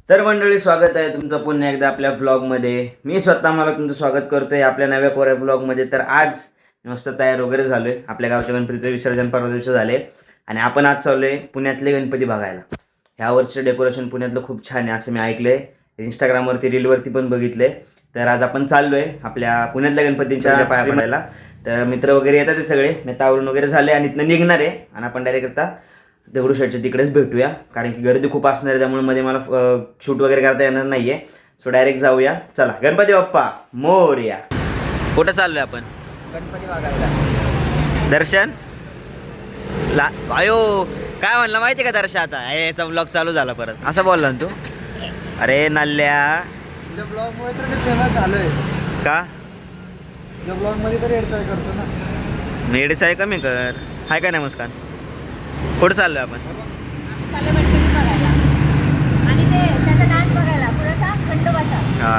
तर मंडळी, स्वागत आहे तुमचं पुन्हा एकदा आपल्या ब्लॉगमध्ये. मी स्वतः मला तुमचं स्वागत करतोय आपल्या नव्या कोऱ्या ब्लॉगमध्ये. तर आज मस्त तयार वगैरे झालोय. आपल्या गावच्या गणपतीचं विसर्जन परवा दिवशी झाले आणि आपण आज चाललोय पुण्यातले गणपती बघायला. ह्या वर्षीचं डेकोरेशन पुण्यातलं खूप छान आहे असं मी ऐकलंय, इंस्टाग्रामवरती रीलवरती पण बघितलंय. तर आज आपण चाललोय आपल्या पुण्यातल्या गणपतींच्या पाया पडायला. तर मित्र वगैरे येतात ते सगळे, मी तावरून वगैरे झाले आणि इथनं निघणार आहे आणि आपण डायरेक्ट आता दगडूशेठच्या तिकडेच भेटूया, कारण की गर्दी खूप असणार आहे. त्यामुळे मध्ये मला शूट वगैरे करता येणार नाहीये. सो डायरेक्ट जाऊया. चला, गणपती बाप्पा मोरया. कुठं चाललोय आपण? गणपती बघायला. दर्शन आयो काय म्हणलं माहिती का दर्शन? आता याचा ब्लॉग चालू झाला परत असं बोलला ना तू. अरे नल्ल्या, तुझ्या ब्लॉगमुळे तर मी फेमस झालोय. का तुझ्या ब्लॉगमध्ये तर एडचाय करतो ना. मेडीचा आहे कमी कर. हाय काय नमस्कार. कुठं चाललोय आपण? हा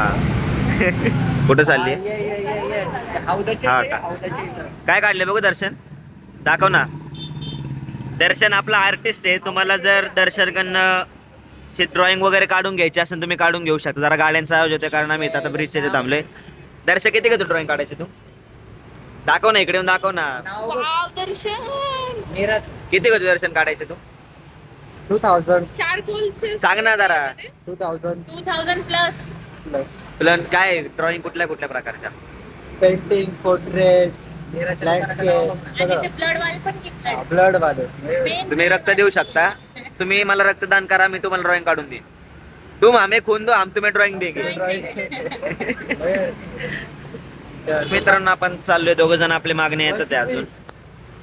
कुठं चालली? हा का? काय काढले बघू दर्शन? दाखव ना. दर्शन आपला आर्टिस्ट आहे. तुम्हाला जर दर्शनकडनं ड्रॉइंग वगैरे काढून घ्यायची असेल तुम्ही काढून घेऊ शकता. जरा गाड्यांचा आवाज होते कारण आम्ही आता ब्रिजच्या इथे थांबले. दर्शन किती घेतो ड्रॉइंग काढायची तू? दाखव ना, इकडे येऊन दाखव ना. किती घेतो दर्शन काढायचे तू? 2000 सांग ना जरा. 2000 प्लस प्लन काय ड्रॉइंग कुठल्या कुठल्या प्रकारच्या? पेंटिंग, पोर्ट्रेट्स, ब्लड वाले. तुम्ही रक्त देऊ शकता. तुम्ही मला रक्तदान करा, मी तुम्हाला ड्रॉइंग काढून देईन. तुम हमें खून दो, हम तुम्हें ड्रॉइंग देंगे. मित्रांनो, आपण चाललोय. दोघं जण आपले मागणे येतात ते अजून,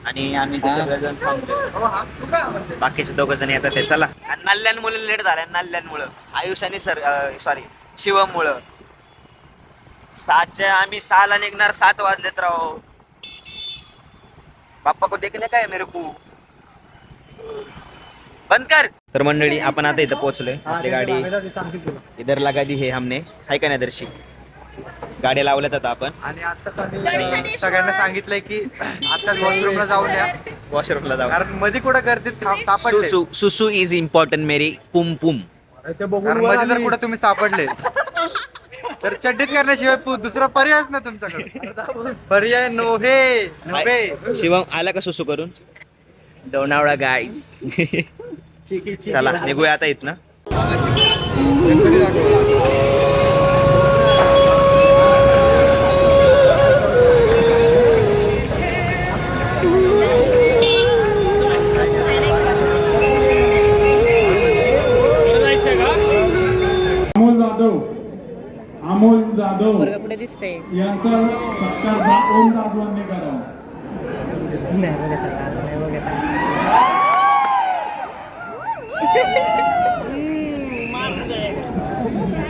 आणि आम्ही ते सगळेजण थांबलोय. बाकीचे दोघं जण येतात ते. चला. नल्ल्यांमुळे लेट झालाय. नल्ल्यांमुळं आयुष आणि सॉरी शिवममुळं. आम्ही 6ला निघणार, 7 वाजलेत राव. बाप्पा को देखने काय मेरे को बंद कर. तर मंडळी, आपण आता इथं पोहोचलोय. आपली गाडी इधर लगा दी है हमने. हाय का नाही दर्शी? गाड्या लावल्यात आता आपण. आणि आता सगळ्यांना सांगितलंय की आता वॉशरूमला जाऊन या. वॉशरूमला जाऊ, कारण मध्ये कुठं गर्दीत सापडले. सुसू इज इम्पॉर्टंट मेरी पुम पुम. मध्ये जर कुठं तुम्ही सापडले तर चड्डीत करण्याशिवाय दुसरा पर्यायच ना तुमच्याकडे. पर्याय नव्हे. शिवम आला का सुसू करून? लोणावळा गाईज. चला निघूया आता इथनं. अमोल जाधव पुढे दिसते यांचा सत्कार ओम जाधवांनी करावा.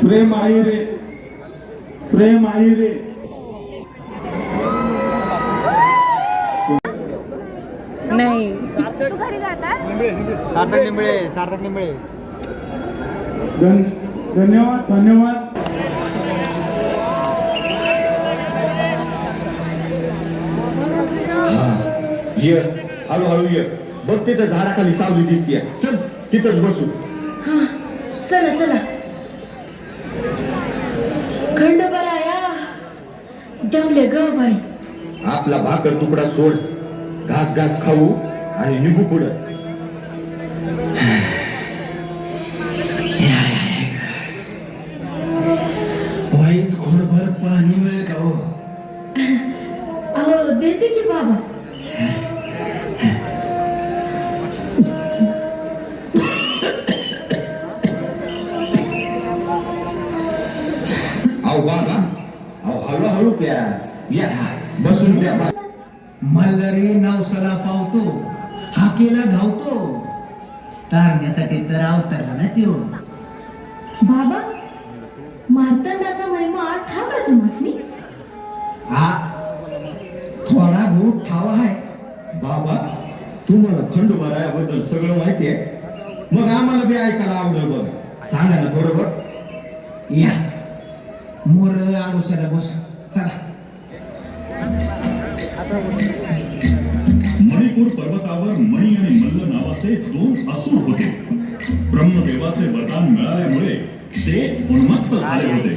प्रेम आई रे, प्रेम आई रे. नाही. सार्थक निंबळे. धन्यवाद धन्यवाद. ये हळूहळू ये. बघ तिथं झाडाखाली सावली दिसतीये. चल तिथंच बसू. हा चला चला. खंडोबाराया दमले ग बाई. आपला भाकर तुकडा सोड, घास घास खाऊ आणि निघू पुढं. वाईच घोरभर पाणी मिळेल का हो? अहो देते की बाबा. अहो बाबा, अहो हळूहळू प्या. या बसून प्या. मल्हारी नवसाला पावतो, हाकेला धावतो, तारण्यासाठी तर अवतरला ना त्यो. बाबा मार्तंडाचा महिमा ठाव का तुम्हासनी? हा थोडा भूत ठाव आहे. बाबा, तुम्हाला खंडोबारायाबद्दल सगळं माहिती आहे. मग आम्हाला बी ऐकायला आवडेल. बघ, सांगा ना थोडं. बघ या मोर आडोशाला बस. चला. मणिपूर पर्वतावर मणी आणि मल्ल नावाचे 2 असुर होते. ब्रह्मदेव देवाचे वरदान मिळाल्यामुळे ते उन्मत्त झाले होते.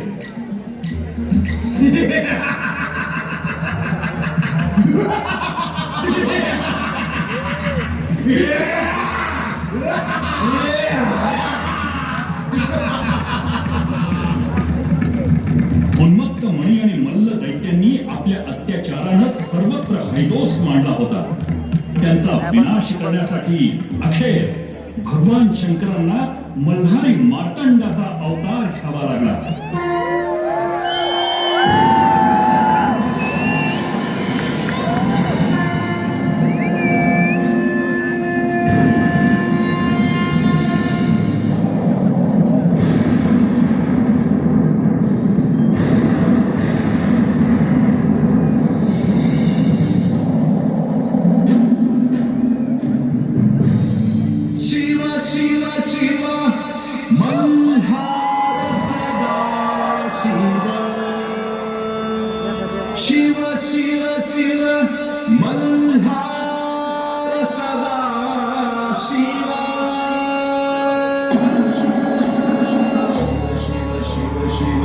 उन्मत्त मणी आणि मल्ल दैत्यांनी आपल्या अत्याचारानं सर्वत्र हैदोस मांडला होता. त्यांचा विनाश करण्यासाठी अखेर भगवान शंकरांना मल्हारी मार्तंडाचा अवतार घ्यावा लागला. शिव शिव शिव मल्हार सदा शिव शिव शिव शिव मल्हार सदा शिव शिव शिव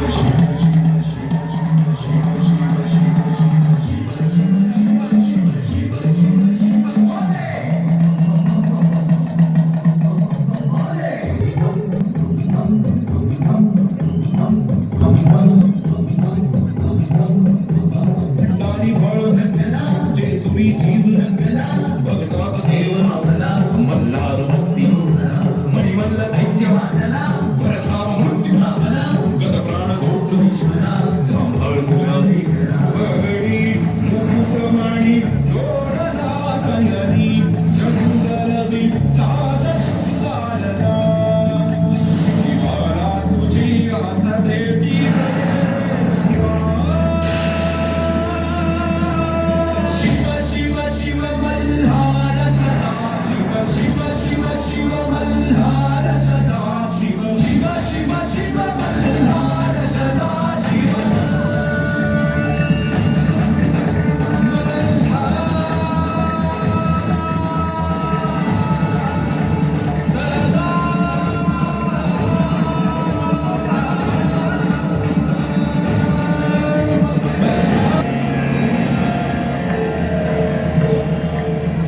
शिव भंडारी बळ रंगला जेजुरी जीव रंगला भगतास देव नावला मल्हार भक्ती मणिमल्ल दैत्य वादला प्रताप मृत्यू नावला गत प्राण गोत्र विश्वना सांभाळ तुझ्या बळी मुकुटमाणी जोडला कंगनी शंकरदी साज शृंगारला जीवाला तुझी आस देती शिवा शिव शिव शिव मल्हार सदा शिव शिव शिव शिव मल्हार सदा शिव शिव शिव शिव मल्हार सदा शिव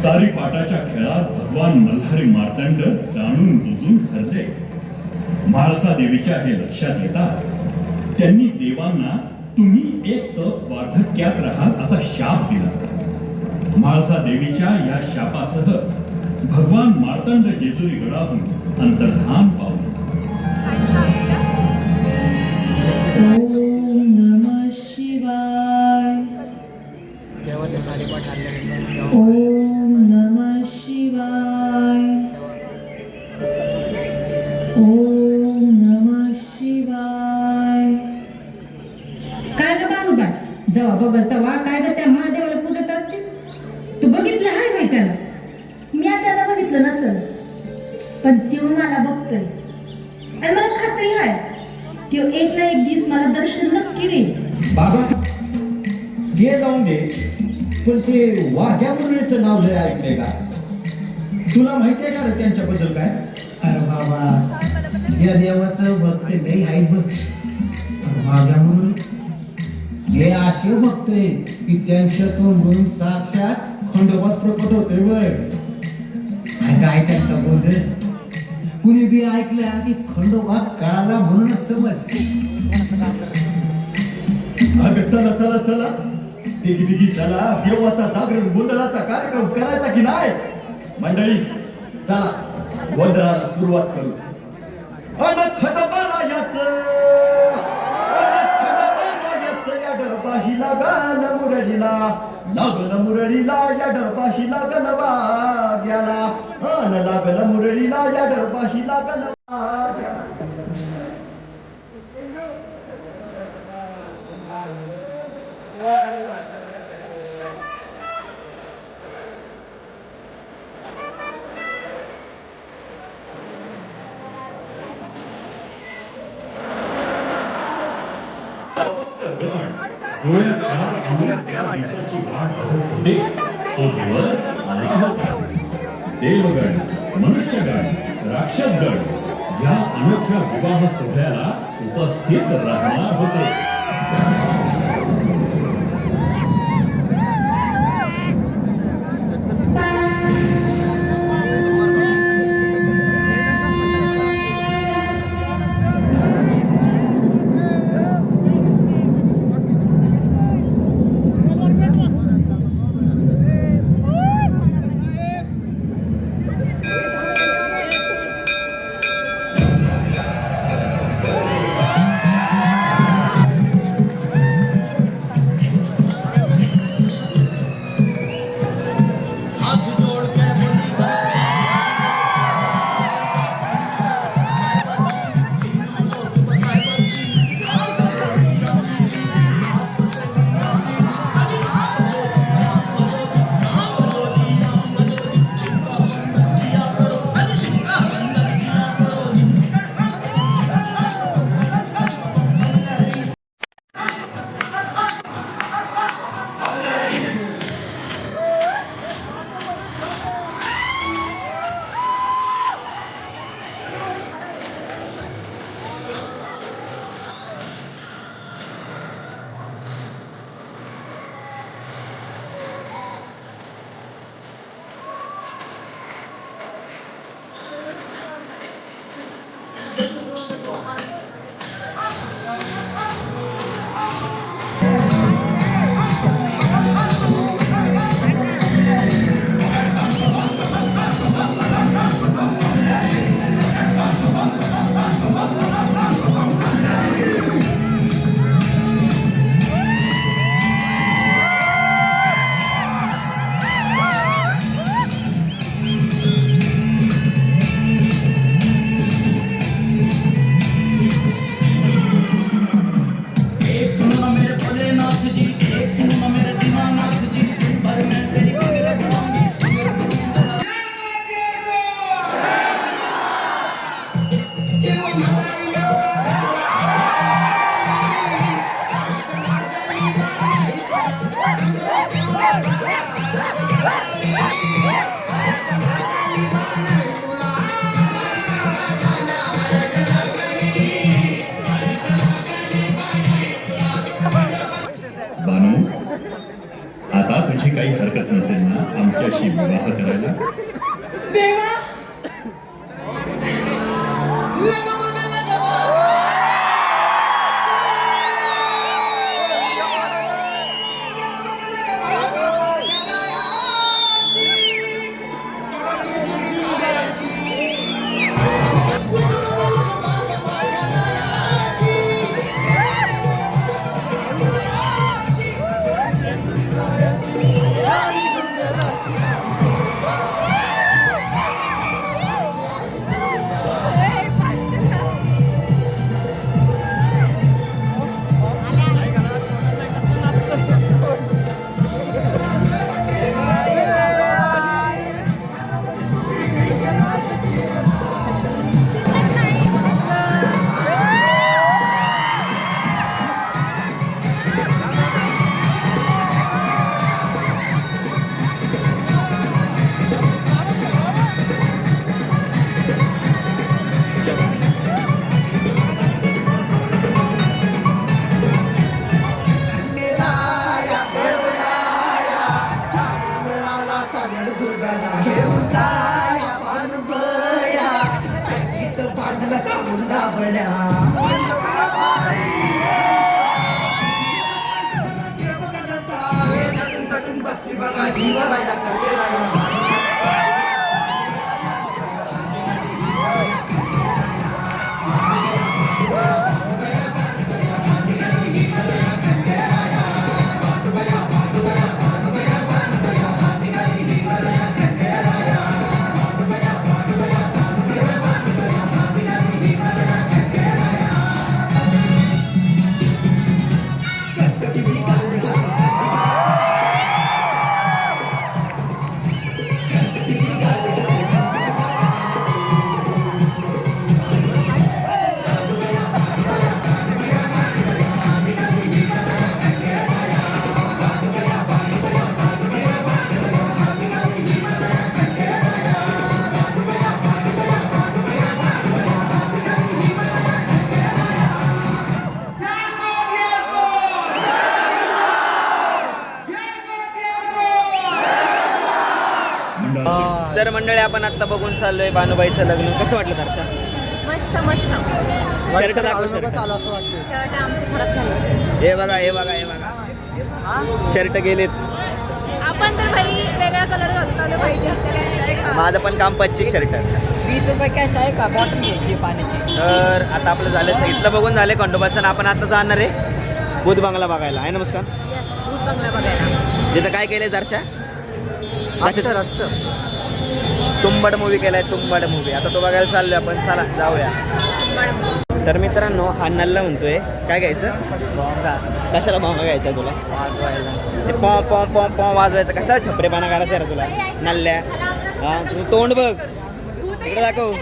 सारी पाटाच्या खेळात भगवान मल्हारी मार्तंड जाणून बुजून हरले. म्हाळसा देवीच्या हे लक्षात येताच त्यांनी देवांना तुम्ही एक तप वार्धक्यात राहाल असा शाप दिला. म्हाळसा देवीच्या या शापासह भगवान मार्तंड जेजुरी गडाहून अंतर्धान पावले. ओम नमः शिवाय. ओम नमः शिवाय. ओम नमः शिवाय. काय ग बानुबा जेव्हा बघल तेव्हा काय ग त्या महादेवाला पूजत असतीस? तू बघितलं आहे माहिती त्याला? मी आता त्याला बघितलं नसल, पण तो मला बघतोय आणि मला खात्री आहे तो एक ना एक दिवस मला दर्शन नक्की देईल. बाबा घे जाऊन दे, पण ते वाघ्या मुरळीचं नाव लय ऐकलंय का? तुला माहितीये का रे त्यांच्याबद्दल काय? अरे बाबा या देवाचं भक्त लई आहे बघ. माझ्या म्हणून हे असे भक्त आहेत की त्यांच्या तोंडून साक्षात खंडोबाच प्रकट होतोय बघ. अरे काय त्यांचं बोल रे, कुणी बी ऐकलं की खंडोबा कळाला म्हणूनच समज. अगं चला चला चला दिगी दिगी चला, देवाचा जागरण गोंधळाचा कार्यक्रम करायचा की नाही? मंडळी चला गोंधळाला सुरुवात करू. या डबाशी लागल मुरडीला, लागल मुरडीला या डबाशी लागल वाग्याला, लागल मुरडीला या डबाशी लागल वाग्याला. देवगण, मनुष्यगण, राक्षसगण या अनोख्या विवाह सोहळ्याला उपस्थित राहणार होते. बानू, आता तुझी काही हरकत नसेल ना आमच्याशी विवाह करायला? देवा मंडळी आपण आता बघून चाललोय बानुबाईचं लग्न. कसं वाटलं दर्शन? मस्त मस्त. शर्ट दाखव शर्ट. शर्ट आमचे खराब झाले. हे बघा हे बघा हे बघा शर्ट गेलेत. आपण तर भाई वेगळा कलर घालतो पाहिजे. माझं पण काम 25 शर्ट. 20 रुपये कॅश आहे का बॉटल घ्यायची पाण्याची? तर आता आपलं झालं इथलं बघून झालं खंडोबाचं आणि आपण आता जाणार आहे बुध बंगला बघायला आहे. नमस्कार. भूत बंगला बघायला. तिथं काय केलंय दर्शा? असतं असतं. तुंबड मूवी केलाय तुंबड मूवी. आता तो बघायला चाललोय आपण. चला जाऊया. तर मित्रांनो हा नल्ला म्हणतोय काय घ्यायचं? कशाला भोंगा घ्यायचा तुला? ते पॉ पॉ पॉ पॉ वाजवायचं. कशाला छपरेपणा करायचा रे तुला नल्ल्या? हा तुझं तोंड बघ इकडे दाखव.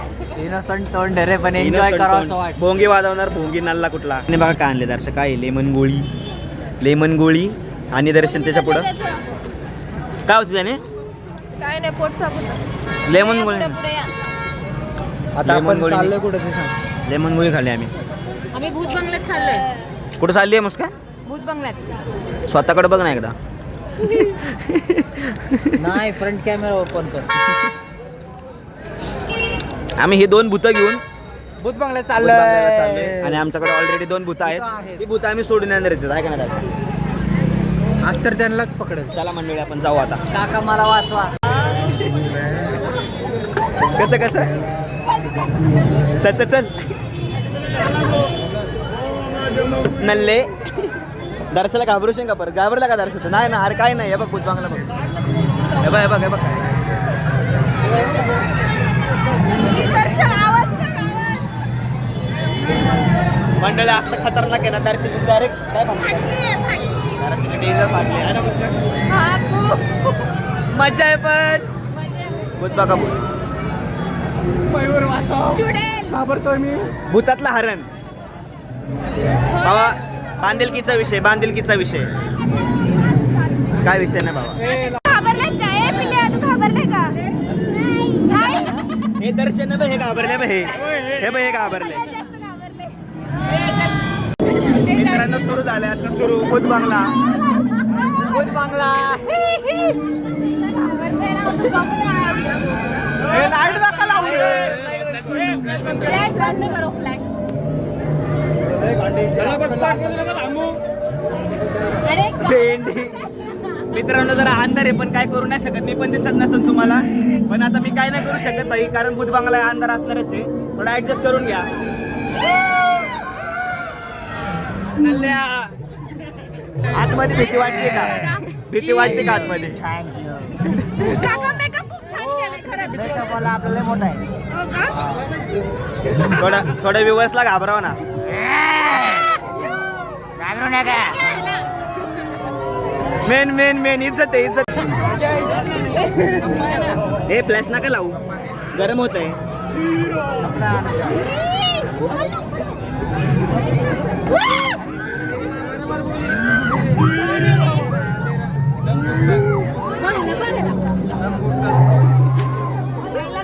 इनोसंट तोंड रे पण एन्जॉय करावं वाटतं. भोंगी वाजवणार भोंगी नल्ला कुठला. आणि बघा काय आणले दर्शक काय लेमन गोळी आणि दर्शन त्याच्या पुढं काय होतं त्याने? काय नाही पोट साफ होतं. लेमन गोळी. पुढे या. आता लेमन आपण गोळी. चाललोय कुठे ते सांग. लेमन गोळी खाल्ली आम्ही. आम्ही भूत बंगल्यात चाललोय. कुठं चालली आहे मुस्का? भूत बंगल्यात. स्वतःकडे बघ ना एकदा. नाही फ्रंट कॅमेरा ओपन कर. आम्ही ही 2 भूतं घेऊन भूत बंगल्यात भूत बंगल्याला चाललोय. चाललोय. आणि आमच्याकडे ऑलरेडी 2 भूतं आहेत. ती भूतं आम्ही सोडून येणार आहेत. आहे का नाही? आज तर त्यांनाच पकडेल. चला मंडळी आपण जाऊ आता. काका मला वाचवा. कसं चल चल नल्ले दर्शला घाबरूशे का परत? घाबरला का दर्शत? नाही ना अरे काय नाही. हे बघ भूत बंगला बघ. हे बघ हे बघ हे बघ. मंडळी असलं खतरनाक आहे ना दर्शनाची डायरेक्ट काय दर्शनाची डेजर फाटली आहे ना पुस्तक. मजा आहे पण भूत बघा भूत. मयूर वाचव. चुडेल. घाबरतोय मी. भूतातला हरण. बाबा बांधिलकीचा विषय काय विषय नाही बाबा. घाबरलाय का? ए पिल्या तू घाबरलाय का? नाही. हे दर्शन बघ हे घाबरले बघ हे बघ हे घाबरले. जास्त घाबरले. मित्रांनो सुरू झाले आता सुरू भूत बंगला. भूत बंगला. घाबरते ना तू बघ. लाईट नका लावू. फ्लॅश बंद करो फ्लॅश. अरे भेंडी. मित्रांनो जरा अंधार आहे पण काय करू नाही शकत. मी पण दिसत नसेल तुम्हाला पण आता मी काय नाही करू शकत नाही कारण भूत बंगला अंधार असणारच आहे. थोडं ऍडजस्ट करून घ्या. नल्ल्या आतमध्ये भीती वाटते का? भीती वाटते का आतमध्ये? काका मेकअप खूप छान केलाय खरंच. आपल्याला मोठा आहे. हो का? थोडं व्ह्युअर्सला घाबरावं ना. मेन इज्जत आहे इज्जत. हे फ्लॅश नका लावू गरम होत आहे.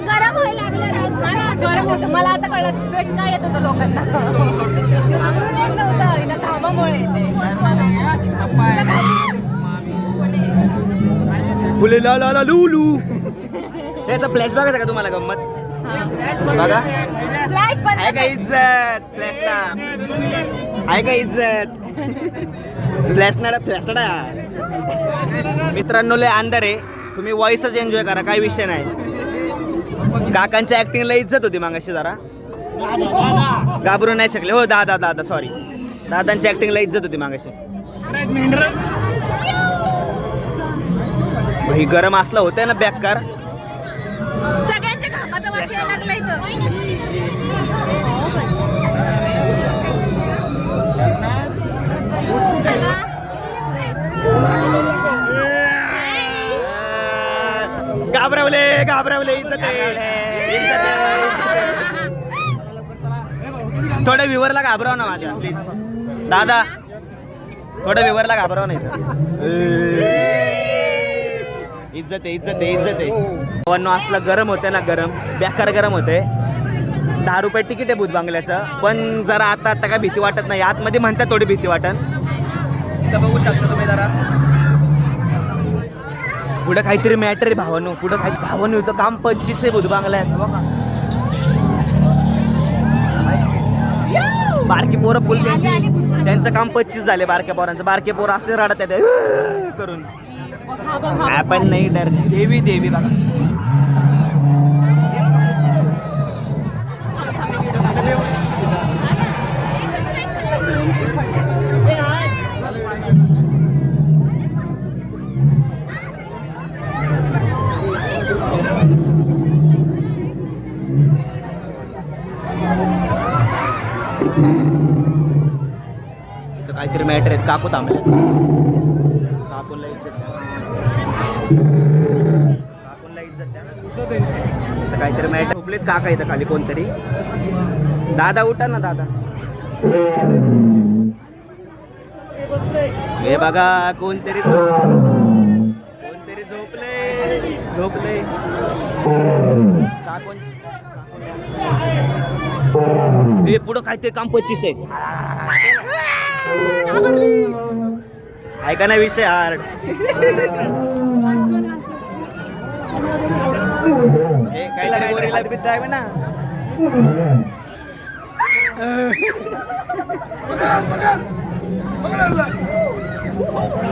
गरम व्हायला लागलं. गरम होतं मला आता कळलं स्वेट काय येत होतं लोकांना. धाबामुळे फुले ला ला ला लुलू. याचा फ्लॅश बघायचा का तुम्हाला गंमत? बघा फ्लॅश बंद आहे का इज्जत फ्लॅशला? आहे का इज्जत फ्लॅशला? मित्रांनो लय अंधार आहे. तुम्ही वॉइसच एन्जॉय करा काही विषय नाही. काकांच्या ऍक्टिंगला इज्जत होती मागाशी जरा घाबरू नाही शकले. हो दादा सॉरी दादांच्या ऍक्टिंगला इज्जत होती मागाशी. ही गरम असला होतंय ना बेकार. सगळ्यांच्या घामाचा वास यायला लागला इथं. घाबरवले इज्जत आहे. थोड्या व्ह्युअरला घाबराव ना माझ्या प्लीज दादा. थोड्या व्ह्युअरला घाबराव नाही इज्जत आहे. पवन असलं गरम होते ना गरम बेकार गरम होते. 10 रुपये तिकीट आहे भूत बंगल्याचं पण जरा आता काय भीती वाटत नाही. आतमध्ये म्हणतात थोडी भीती वाटन. तर बघू शकता तुम्ही जरा पुढं काहीतरी मॅटर आहे भावानो, पुढं काही भावानो इथं काम 25 आहे बुध बांगला आहे बघा. बारकी पोरं फुल त्यांचं काम 25 झाले बारक्या पोरांचं. बारके पोरं असते रडत आहेत करून. आपण नाही डर नाही. देवी देवी बघा. इथं काहीतरी मॅटर आहेत. काकू थांबले. काकूला इज्जत द्या. काकूला इज्जत द्या. इथं काहीतरी मॅटर झोपलेत काका इथं खाली कोणतरी. दादा उठा ना दादा. हे बघा कोणतरी झोपले. का कोण हे पुढं काहीतरी काम 25 आहे. ऐका ना विषय हार्ड. काहीतरी गोरीला बिद्दा आहे ना.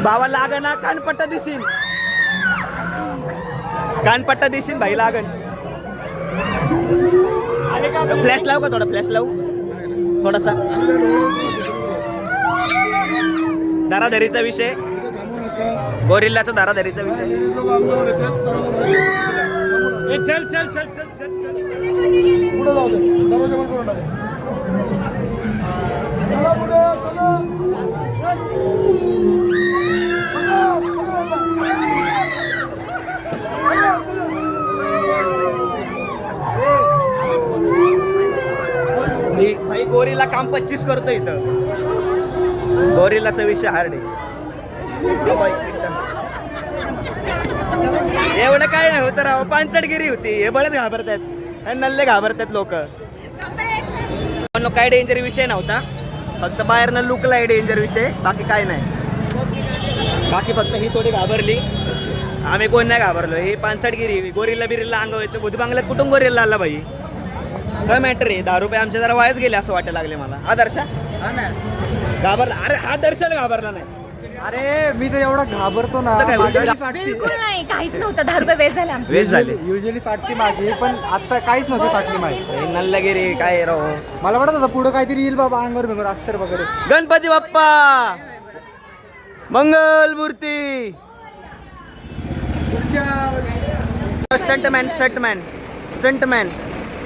बाबा लाग ना. कानपट्टा दिसीन. कानपट्टा दिसीन भाई लागन. फ्लॅश लावू का थोडा. फ्लॅश लावू थोडासा. दाराधरीचा विषय. गोरिल्लाचा दाराधरीचा विषय. चल चल चल चल चल चल. भाई गोरीला काम 25 करतो इथं. गोरिल्लाचा विषय हार्ड आहे. एवढं काय नाही होतं राव. पानचटगिरी होती. हे बळच घाबरतात. नल्ले घाबरतात लोक. काय डेंजर विषय नव्हता. फक्त बाहेरनं लुकला आहे डेंजर विषय. बाकी काय नाही. बाकी फक्त ही थोडी घाबरली. आम्ही कोण नाही घाबरलो. ही पानसटगिरी गोरिल्ला बिरिल्ला अंगावर येतो. भूतबांगल्यात कुठून गोरिल्ला आला भाई. काय मॅटर आहे. 10 रुपये आमचे जरा वायाच गेले असं वाटायला लागले मला. हा दर्शा घाबरला. अरे हा दर्शाला घाबरला नाही. अरे मी तर एवढा घाबरतो ना. बिलकुल नाही, काहीच नव्हतं. 10 रुपये वेस्ट झाले आमचे. वेस्ट झाले. युजली फाटते माझी, पण आता काहीच नव्हती फाटली माझी. नल्लगिरी काय राव. मला वाटत होतं पुढं काहीतरी येईल बाबा अंगावर बिंगावर अस्तर वगैरे. गणपती बाप्पा मंगल मूर्ती. स्टंटमॅन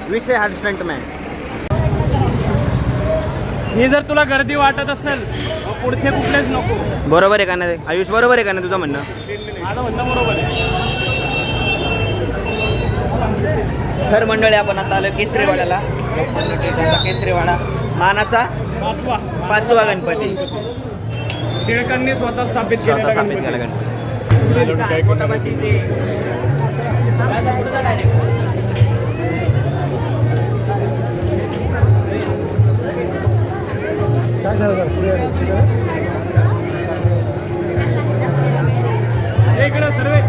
विषय हा स्टंटमॅन. ही जर तुला गर्दी वाटत असेल पुढचे कुठलेच नको. बरोबर आहे का नाही आयुष. बरोबर आहे का नाही तुझं म्हणणं. माझं म्हणणं बरोबर आहे. तर मंडळी आपण आता आलो केसरीवाड्याला. केसरीवाडा मानाचा 5वा गणपती. टिळकांनी स्वतः स्थापित केला गणपती. इकडं सर्वेश.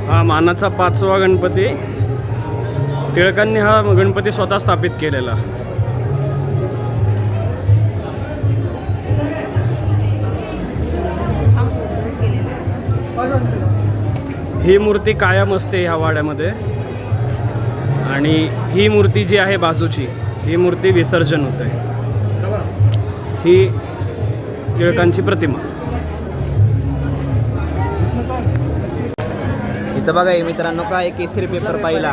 हा मानाचा 5वा गणपती. टिळकांनी हा गणपती स्वतः स्थापित केलेला. ही मूर्ती कायम असते ह्या वाड्यामध्ये. आणि ही मूर्ती जी आहे बाजूची, ही मूर्ती विसर्जन होते. ही टिळकांची प्रतिमा. इथं बघा हे मित्रांनो काय केसरी पेपर पहिला.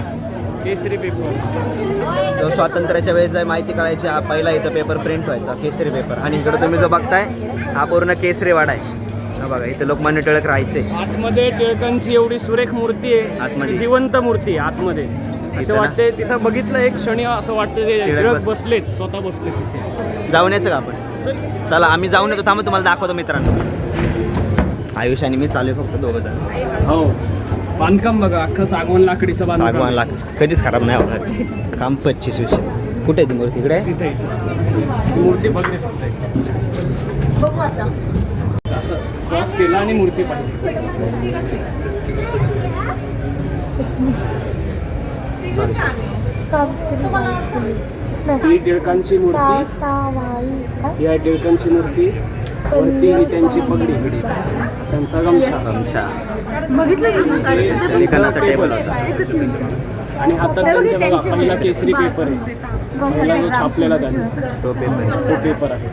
केसरी पेपर जो स्वातंत्र्याच्या वेळेस जर माहिती कळायची हा पहिला इथं पेपर प्रिंट व्हायचा केसरी पेपर. आणि इकडं तुम्ही जो बघताय हा पूर्ण केसरी वाडा आहे. हा बघा इथं लोकमान्य टिळक राहायचे. आतमध्ये टिळकांची एवढी सुरेख मूर्ती आहे. आतमध्ये जिवंत मूर्ती आहे आतमध्ये. असं वाटते तिथं बघितलं एक क्षणी असं वाटतं ते टिळक बसलेत, स्वतः बसलेत तिथे. जाऊन यायचं का आपण. चला आम्ही जाऊन येतो. थांबा तुम्हाला दाखवतो मित्रांनो. आयुष आणि मी चालू फक्त 2 जण. हो बांधकाम बघा अख्खं सागवान लाकडीचं सागवान लाकडी कधीच खराब नाही होणार. काम 25 विषय. कुठे आहे ती मूर्ती? इकडे आहे? तिथे इथे ही मूर्ती बघली फक्त एकदा. बघू आता. असं क्रॉस केला आणि मूर्ती पाहिली. ही टिळकांची मूर्ती, ही आहे टिळकांची मूर्ती, वरती ही त्यांची पगडी, त्यांचा गमछा, हे लिखाणाचा टेबल होता. आणि हातात त्यांच्या बघा पहिला केसरी पेपर आहे, पहिला जो छापलेला त्यांनी तो पेपर तो पेपर आहे.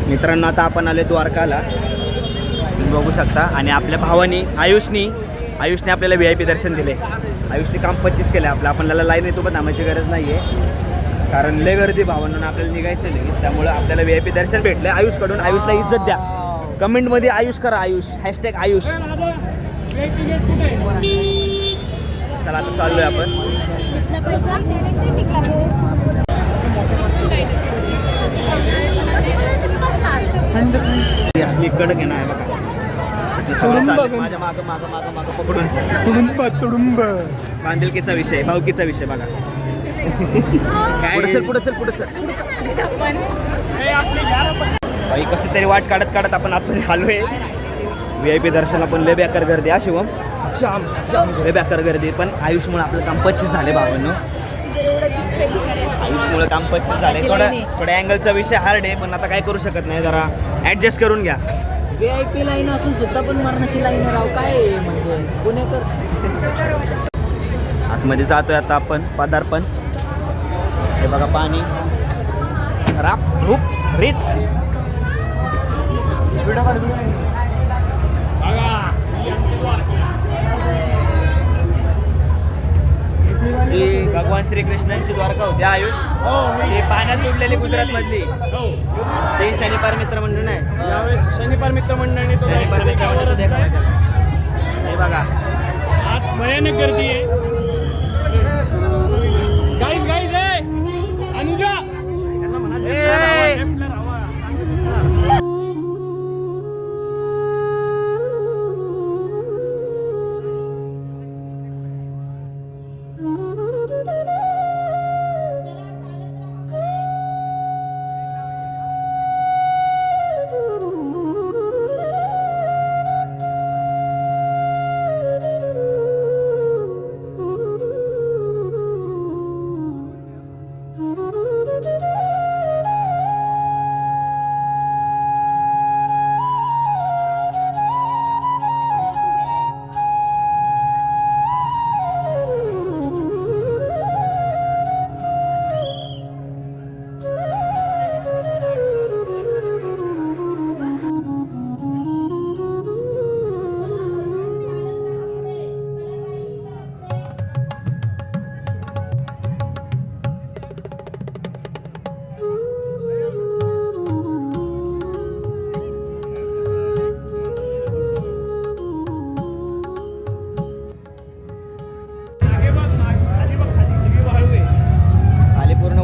मित्रांनो, आता आपण आले द्वारकाला, तुम्ही बघू शकता. आणि आपल्या भावानी आयुषने आपल्याला VIP दर्शन दिले. आयुषने काम 25 केलं आपलं. आपल्याला लाईन येतो पण थांबायची गरज नाही आहे, कारण लय गर्दी भावांना, आपल्याला निघायचं नाही. त्यामुळं आपल्याला VIP दर्शन भेटलं आयुषकडून. आयुषला इज्जत द्या, कमेंटमध्ये आयुष करा, आयुष #आयुष. चला आता चाललोय आपण. असली कडक आहे ना बघा, माझ्या मागं पकडून तुडुंब बांधिलकीचा विषय, भावकीचा विषय बघा. पुढे चल. बाई कशी तरी वाट काढत आपण आतमध्ये आलोय. VIP दर्शनाला पण लय बेकार गर्दी आहे शिवम, जाम लय बेकार गर्दी. पण आयुषमुळे आपलं काम 25 झाले भावांनो. आयुषमुळे काम 25 झाले. थोड्या अँगलचा विषय हार्ड आहे, पण आता काय करू शकत नाही, जरा ऍडजस्ट करून घ्या. VIP लाईन असून सुद्धा पण मरणाची लाईन राव, काय म्हणजे पुणेकर. आतमध्ये जातोय आता आपण. पदार्पण हे बघा, पाणी, राप, रूप, रीत. जी भगवान श्रीकृष्णांची द्वारका होती आयुष, ती पाण्यात उडलेली गुजरात मधली, ते शनिपार मित्र मंडळ नाही. यावेळेस शनिपार मित्र मंडळाने शनिपार मित्र मंडळ हे बघा, आत भयानक गर्दी आहे. गाईज अनुजा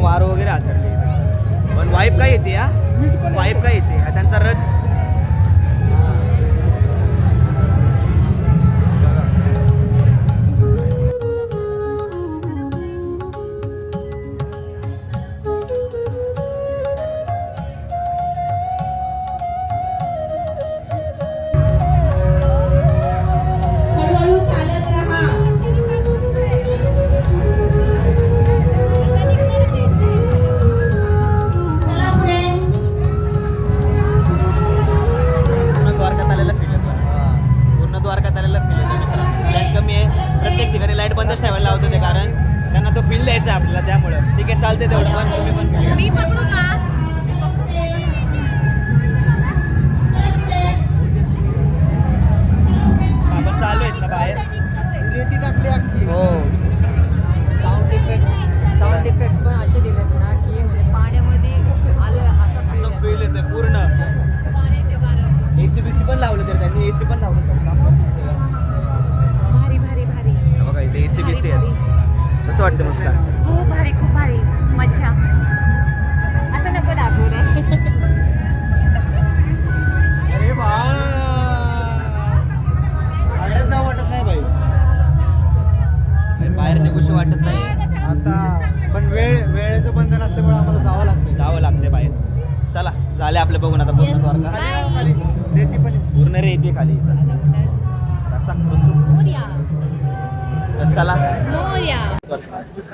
वार वगैरे हातरले. पण वाईफ काय येते या, वाईफ काय येते त्यांचा रथ. प्रत्येक ठिकाणी लाईट बंदच ठेवायला लावतो ते, कारण त्यांना तो फील द्यायचा आहे आपल्याला. त्यामुळं ठीक आहे, चालते तेवढं. मी पकडू का? बाहेर रेती टाकली अख्खी. हो साऊंड इफेक्ट्स पण असे दिलेत ना की म्हणजे पाण्यामध्ये आलं असं असं फील येते पूर्ण. AC पण लावलं तर त्यांनी AC पण लावलं भारी भारी भारी बघा इथे AC आहे. कसं वाटतं मुस्कान? खूप भारी मज्जा असं नको दाखवू रे. अरे बाहेर जाऊ वाटत नाही बाई. बाहेर निघूशी वाटत नाही. आता पण वेळेचं बंधन असल्यामुळे आम्हाला जावं लागते बाहेर. चला झाले आपलं बघून आता पूर्ण द्वारका. खाली रेती पण आहे. पूर्ण रेती खाली तर चला.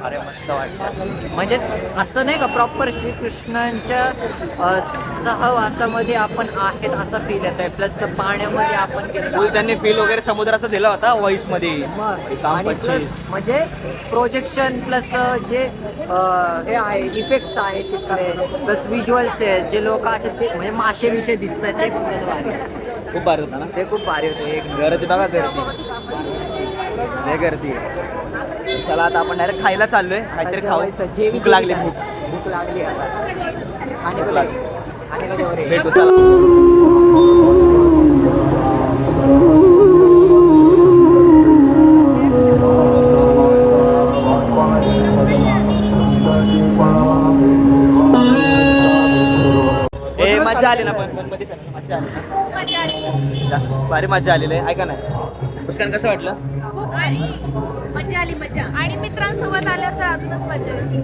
अरे मस्त वाटतं. म्हणजे असं नाही का प्रॉपर श्रीकृष्णांच्या सहवासामध्ये आपण आहेत असं फील येत आहे. प्लस पाण्यामध्ये आपण गेलो त्यांनी फील वगैरे समुद्राचा दिला होता व्हॉइस मध्ये. आणि प्लस म्हणजे प्रोजेक्शन प्लस जे हे आहे इफेक्ट्स आहेत तिथले प्लस व्हिज्युअल्स आहेत जे लोक असे ते म्हणजे मासे विषय दिसत आहेत ते खूप भारी. खूप भारी होता ना. ते खूप भारी होते. एक गर्दी बघा गर्दी चला आता आपण डायरेक्ट खायला चाललोय. काहीतरी जेवायचं खाऊ. भूक लागली. भूक लागली आता. आणि कधी वरे भेटू चला. मजा आली ना पण मजा आली. जास्त भारी मजा आलेली आहे. ऐका ना मुस्कान कसं वाटलं? खूप भारी मज्जा आली मज्जा. आणि मित्रांसोबत आल्यावर तर अजूनच मजा येईल.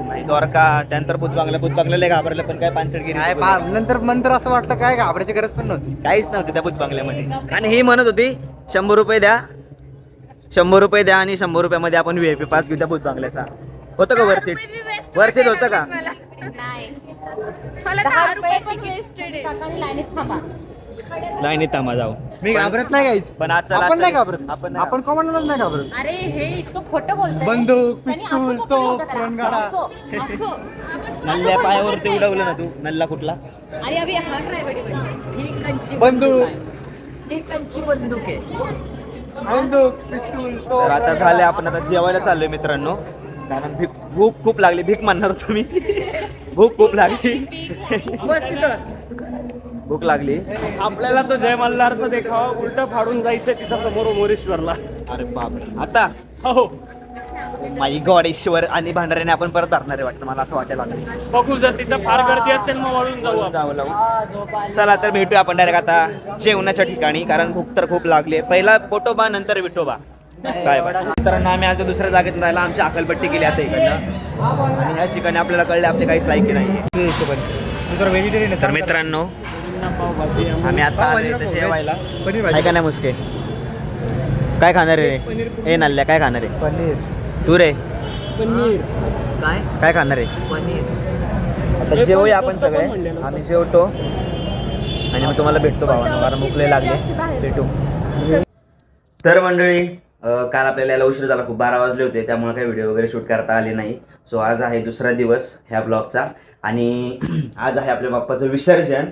नाही द्वारका त्यानंतर भूतबांगला घाबरलं पण काय पानसटगिरी नंतर असं वाटलं काय घाबरायची गरज पण नव्हती. काहीच नव्हतं त्या भूतबांगल्यामध्ये. आणि ही म्हणत होती 100 रुपये द्या 100 रुपये द्या आणि 100 रुपयामध्ये आपण VIP पास घेऊ त्या भूतबांगल्याचा. होतं का वरतीत होतं का? नाही मला 10 रुपये पण वेस्टेड आहे. नाही थांबा जाऊ. मी घाबरत नाही गाईस. पण आज आपण नाही घाबरत. आपण कॉमनलाच नाही घाबरत. अरे हे इतकं खोटं बोलतोय. बंदूक पिस्तूल तोफ रणगाडा. नल्ल्या पायावरती उडवलं ना तू. नल्ला कुठला? अरे अभि हा ट्राय बडी बंदूक ही कंची बंदूक आहे. बंदूक पिस्तूल तर आता झाले. आपण आता जेवायला चाललोय मित्रांनो. कारण भूक खूप लागली. भीक म्हणणार होतो मी. भूक खूप लागली. बस तिथं भूक लागली. आपल्याला तो जय मल्हारचा देखावा उलट फाडून जायचंय तिथं समोर मोरेश्वरला. अरे बापरे आता हो माई गॉड ईश्वर आणि भांडाऱ्याने आपण परत धरणार आहे वाटतं. मला असं वाटायला लागलं. बघू जर तिथं फार गर्दी असेल मग वळून जाऊ आपण. जावं लागू. चला तर भेटूया आपण डायरेक्ट आता जेवणाच्या ठिकाणी. कारण भूक तर खूप लागली आहे. पहिला पोटोबा नंतर विठोबा. काय मित्रांनो आम्ही आता दुसऱ्या जागेत राहिला. आमची अकलपट्टी केली आता इकडनं. आणि ह्या ठिकाणी आपल्याला कळले आपले काहीच लायकी नाही. तर व्हेजिटेरियन तर मित्रांनो आम्ही आता आलोय इथं जेवायला. ऐका नाही मुस्के काय खाणार रे? ए नल्ल्या काय खाणार आहे? पनीर. तू रे पनीर काय खाणार आहे? पनीर. आता जेवूया आपण सगळे. आम्ही जेवतो आणि मग तुम्हाला भेटतो भावांनो. कारण भूकले लागले. भेटू. तर मंडळी काल आपल्याला यायला उशीर झाला. खूप 12 वाजले होते. त्यामुळे काही व्हिडिओ वगैरे शूट करता आले नाही. सो आज आहे दुसरा दिवस ह्या ब्लॉगचा. आणि आज आहे आपल्या बाप्पाचं विसर्जन.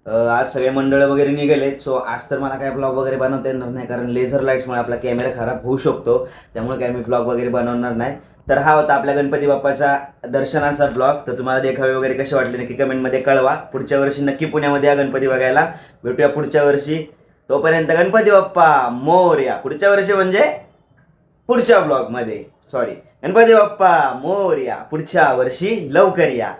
आज सगळे मंडळ वगैरे निघालेत. सो आज तर मला काय ब्लॉग वगैरे बनवता येणार नाही. कारण लेझर लाईट्समुळे आपला कॅमेरा खराब होऊ शकतो. त्यामुळे काय मी ब्लॉग वगैरे बनवणार नाही. तर हा होता आपल्या गणपती बाप्पाचा दर्शनाचा ब्लॉग. तर तुम्हाला देखावे वगैरे कसे वाटले नक्की कमेंटमध्ये कळवा. पुढच्या वर्षी नक्की पुण्यामध्ये या गणपती बघायला. भेटूया पुढच्या वर्षी. तोपर्यंत गणपती बाप्पा मोरया. पुढच्या वर्षी म्हणजे पुढच्या ब्लॉगमध्ये. सॉरी गणपती बाप्पा मोरया. पुढच्या वर्षी लवकर या.